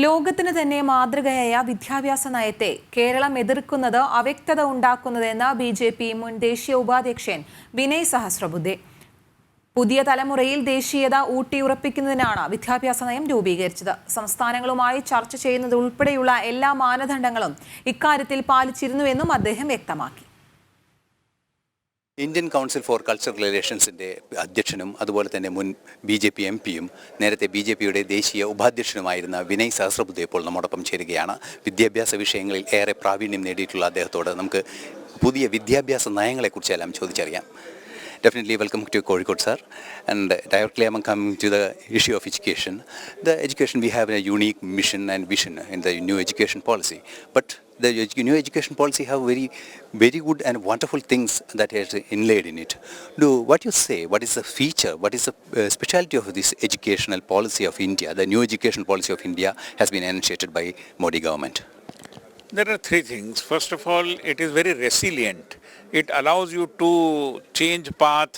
ലോകത്തിന് തന്നെ മാതൃകയായ വിദ്യാഭ്യാസ നയത്തെ കേരളം എതിർക്കുന്നത് അവ്യക്തത ഉണ്ടാക്കുന്നതെന്ന് ബിജെപി മുൻ ദേശീയ ഉപാധ്യക്ഷൻ വിനയ് സഹസ്രബുദ്ധെ. പുതിയ തലമുറയിൽ ദേശീയത ഊട്ടിയുറപ്പിക്കുന്നതിനാണ് വിദ്യാഭ്യാസ നയം രൂപീകരിച്ചത്. സംസ്ഥാനങ്ങളുമായി ചർച്ച ചെയ്യുന്നത് ഉൾപ്പെടെയുള്ള എല്ലാ മാനദണ്ഡങ്ങളും ഇക്കാര്യത്തിൽ പാലിച്ചിരുന്നുവെന്നും അദ്ദേഹം വ്യക്തമാക്കി. ഇന്ത്യൻ കൗൺസിൽ ഫോർ കൾച്ചറൽ റിലേഷൻസിൻ്റെ അധ്യക്ഷനും അതുപോലെ തന്നെ മുൻ BJP MP-യും നേരത്തെ BJPയുടെ ദേശീയ ഉപാധ്യക്ഷനുമായിരുന്ന വിനയ് സഹസ്രബുദ്ധെ ഇപ്പോൾ നമ്മോടൊപ്പം ചേരുകയാണ്. വിദ്യാഭ്യാസ വിഷയങ്ങളിൽ ഏറെ പ്രാവീണ്യം നേടിയിട്ടുള്ള അദ്ദേഹത്തോട് നമുക്ക് പുതിയ വിദ്യാഭ്യാസ നയങ്ങളെക്കുറിച്ചെല്ലാം ചോദിച്ചറിയാം. Definitely welcome to Kozhikode, sir. And directly I'm coming to the issue of education. The education, we have a unique mission and vision in the new education policy. But the new education policy have very good and wonderful things that is inlaid in it. What you say, what is the feature, what is the specialty of this educational policy of India? The new education policy of India has been initiated by Modi government. There are three things. First of all, it is very resilient. It allows you to change path,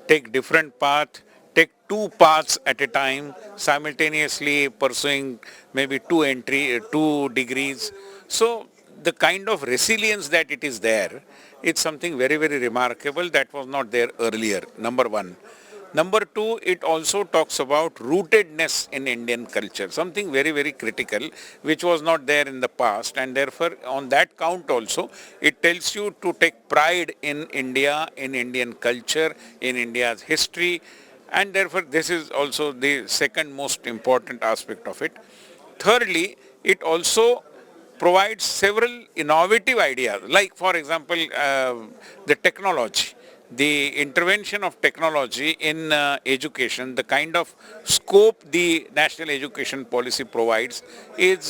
take different path, take two paths at a time, simultaneously pursuing maybe two degrees. So the kind of resilience that it is there, it's something very, very remarkable that was not there earlier, number one. Number two, it also talks about rootedness in Indian culture, something very, very critical, which was not there in the past, and therefore on that count also, it tells you to take pride in India, in Indian culture, in India's history, and therefore this is also the second most important aspect of it. Thirdly, it also provides several innovative ideas, like for example, the technology. The intervention of technology in education, the kind of scope the national education policy provides is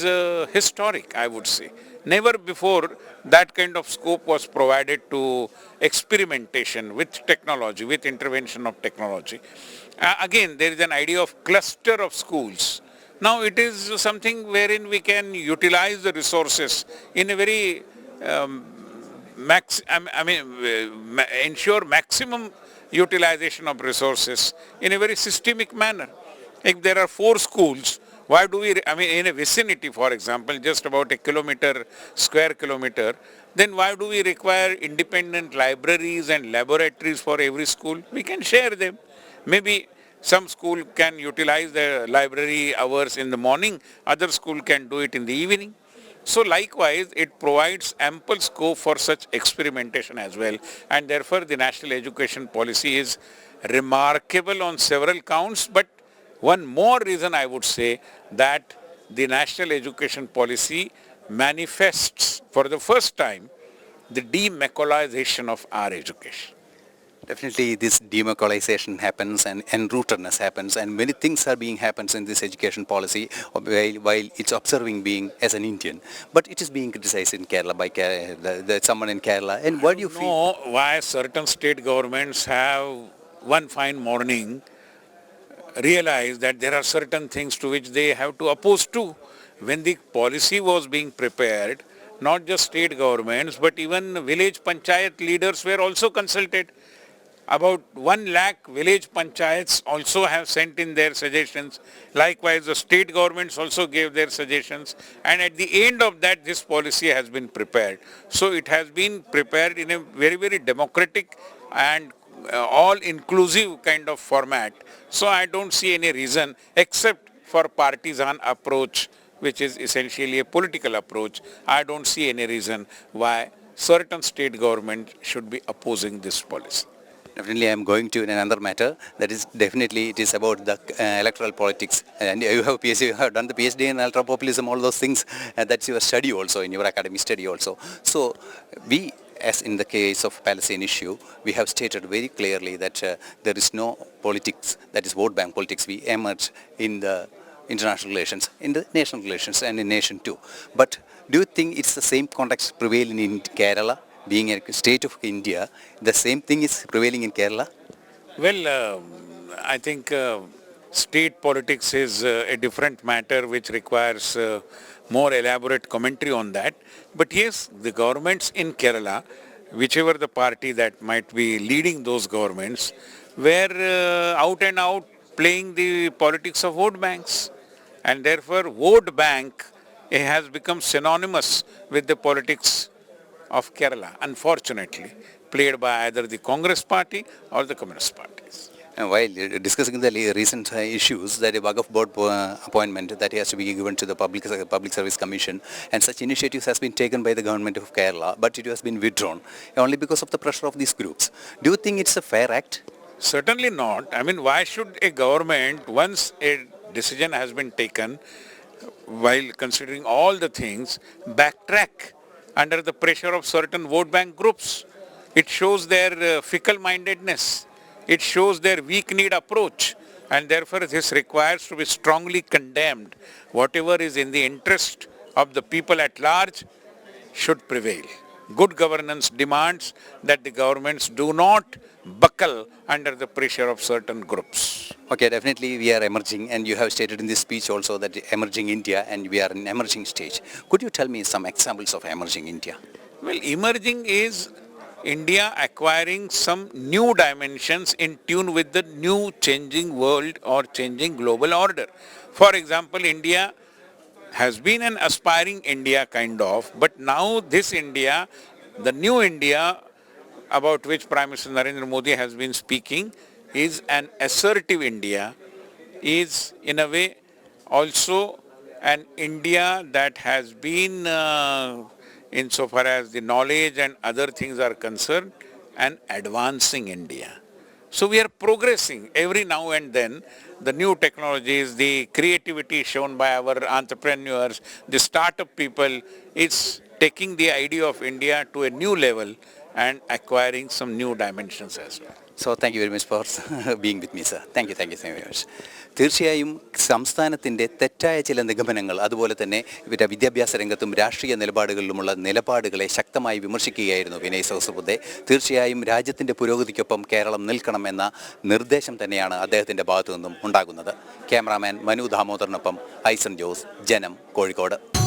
historic, I would say. Never before that kind of scope was provided to experimentation with technology, with intervention of technology. Again, there is an idea of cluster of schools. Now it is something wherein we can utilize the resources in a very ensure maximum utilization of resources in a very systemic manner. If there are 4 schools, why do we, in a vicinity, for example, just about a square kilometer, then why do we require independent libraries and laboratories for every school? We can share them. Maybe some school can utilize the library hours in the morning, other school can do it in the evening. So likewise, it provides ample scope for such experimentation as well, and therefore the national education policy is remarkable on several counts. But one more reason I would say that the national education policy manifests for the first time the demaculaization of our education. Definitely this democratization happens and enrootedness happens, and many things are being happens in this education policy while it's observing being as an Indian. But it is being criticized in Kerala by someone in Kerala. And what do you feel? Know why certain state governments have one fine morning realized that there are certain things to which they have to oppose to. When the policy was being prepared, not just state governments but even village panchayat leaders were also consulted. About 1 lakh village panchayats also have sent in their suggestions. Likewise, the state governments also gave their suggestions. And at the end of that, this policy has been prepared. So it has been prepared in a very, very democratic and all-inclusive kind of format. So I don't see any reason except for partisan approach, which is essentially a political approach. I don't see any reason why certain state governments should be opposing this policy. Definitely, I am going to another matter. That is definitely it is about the electoral politics. And you have done the PhD in ultra populism, all those things. That's your study also, in your academic study also. So we, as in the case of Palestine issue, we have stated very clearly that there is no politics, that is vote bank politics. We emerge in the international relations, in the national relations, and in nation too. But do you think it's the same context prevailing in Kerala? Being a state of India, the same thing is prevailing in Kerala? Well, I think state politics is a different matter which requires more elaborate commentary on that. But yes, the governments in Kerala, whichever the party that might be leading those governments, were out and out playing the politics of vote banks. and therefore vote bank has become synonymous with the politics of Kerala, unfortunately, played by either the Congress party or the Communist parties. While discussing the recent issues, that a Waqf board appointment that has to be given to the Public Service Commission, and such initiatives has been taken by the government of Kerala, but it has been withdrawn only because of the pressure of these groups. Do you think it's a fair act? Certainly not. I mean, why should a government, once a decision has been taken, while considering all the things, backtrack under the pressure of certain vote bank groups? It shows their fickle-mindedness. It shows their weak-kneed approach, and therefore this requires to be strongly condemned. Whatever is in the interest of the people at large should prevail. Good governance demands that the governments do not buckle under the pressure of certain groups. Okay, definitely we are emerging, and you have stated in this speech also that emerging India, and we are in emerging stage. Could you tell me some examples of emerging India? Well, emerging is India acquiring some new dimensions in tune with the new changing world or changing global order. For example, India has been an aspiring India kind of, but now this India, the new India about which Prime Minister Narendra Modi has been speaking, is an assertive India, is in a way also an India that has been insofar as the knowledge and other things are concerned, an advancing India. So we are progressing every now and then. The new technologies, the creativity shown by our entrepreneurs, the startup people is taking the idea of India to a new level and acquiring some new dimensions as well. So thank you very much for being with me, sir. Thank you so very much. തീർച്ചയായും സംസ്ഥാനത്തിൻ്റെ തെറ്റായ ചില നിഗമനങ്ങൾ, അതുപോലെ തന്നെ ഇവരുടെ വിദ്യാഭ്യാസ രംഗത്തും രാഷ്ട്രീയ നിലപാടുകളിലുമുള്ള നിലപാടുകളെ ശക്തമായി വിമർശിക്കുകയായിരുന്നു വിനയ് സഹസ്രബുദ്ധെ. തീർച്ചയായും രാജ്യത്തിൻ്റെ പുരോഗതിക്കൊപ്പം കേരളം നിൽക്കണമെന്ന നിർദ്ദേശം തന്നെയാണ് അദ്ദേഹത്തിൻ്റെ ഭാഗത്തു നിന്നും ഉണ്ടാകുന്നത്. ക്യാമറാമാൻ മനു ദാമോദറിനൊപ്പം ഐസൺ ജോസ്, ജനം, കോഴിക്കോട്.